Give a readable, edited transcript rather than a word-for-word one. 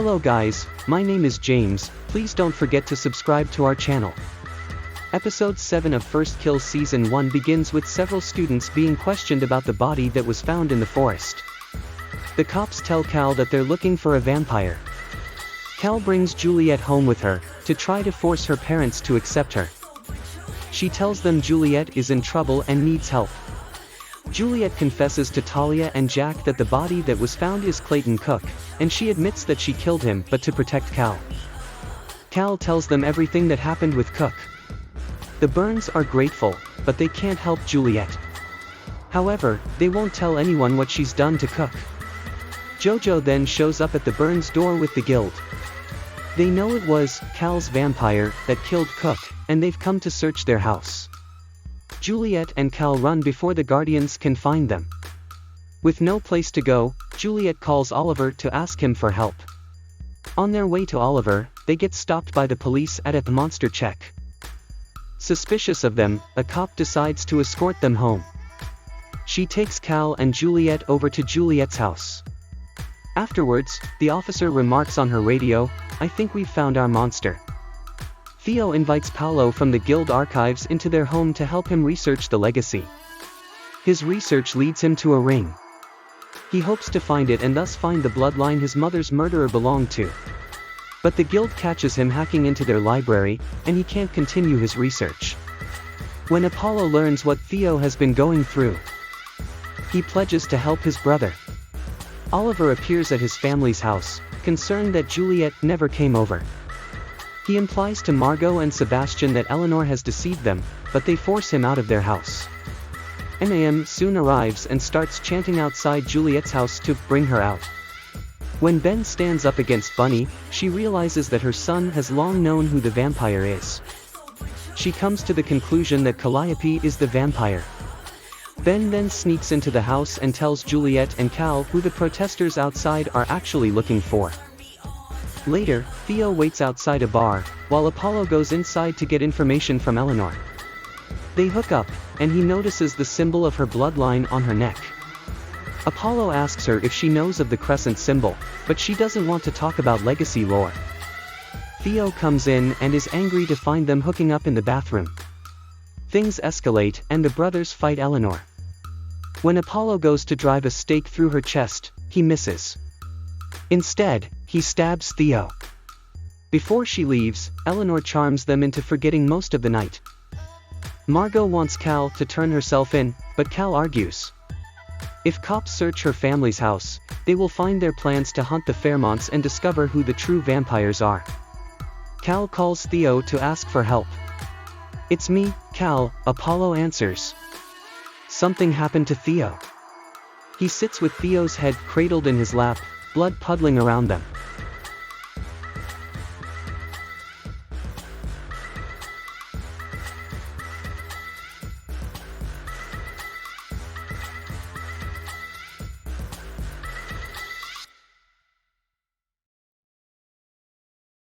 Hello guys, my name is James, please don't forget to subscribe to our channel. Episode 7 of First Kill Season 1 begins with several students being questioned about the body that was found in the forest. The cops tell Cal that they're looking for a vampire. Cal brings Juliette home with her, to try to force her parents to accept her. She tells them Juliette is in trouble and needs help. Juliette confesses to Talia and Jack that the body that was found is Clayton Cook, and she admits that she killed him but to protect Cal. Cal tells them everything that happened with Cook. The Burns are grateful, but they can't help Juliette. However, they won't tell anyone what she's done to Cook. Jojo then shows up at the Burns door with the guild. They know it was Cal's vampire that killed Cook, and they've come to search their house. Juliette and Cal run before the Guardians can find them. With no place to go, Juliette calls Oliver to ask him for help. On their way to Oliver, they get stopped by the police at a monster check. Suspicious of them, a cop decides to escort them home. She takes Cal and Juliette over to Juliette's house. Afterwards, the officer remarks on her radio, "I think we've found our monster." Theo invites Paolo from the guild archives into their home to help him research the legacy. His research leads him to a ring. He hopes to find it and thus find the bloodline his mother's murderer belonged to. But the guild catches him hacking into their library, and he can't continue his research. When Apollo learns what Theo has been going through, he pledges to help his brother. Oliver appears at his family's house, concerned that Juliette never came over. He implies to Margot and Sebastian that Eleanor has deceived them, but they force him out of their house. M.A.M. soon arrives and starts chanting outside Juliette's house to bring her out. When Ben stands up against Bunny, she realizes that her son has long known who the vampire is. She comes to the conclusion that Calliope is the vampire. Ben then sneaks into the house and tells Juliette and Cal who the protesters outside are actually looking for. Later, Theo waits outside a bar, while Apollo goes inside to get information from Eleanor. They hook up, and he notices the symbol of her bloodline on her neck. Apollo asks her if she knows of the crescent symbol, but she doesn't want to talk about legacy lore. Theo comes in and is angry to find them hooking up in the bathroom. Things escalate and the brothers fight Eleanor. When Apollo goes to drive a stake through her chest, he misses. Instead, he stabs Theo. Before she leaves, Eleanor charms them into forgetting most of the night. Margot wants Cal to turn herself in, but Cal argues. If cops search her family's house, they will find their plans to hunt the Fairmonts and discover who the true vampires are. Cal calls Theo to ask for help. "It's me, Cal," Apollo answers. Something happened to Theo. He sits with Theo's head cradled in his lap, blood puddling around them.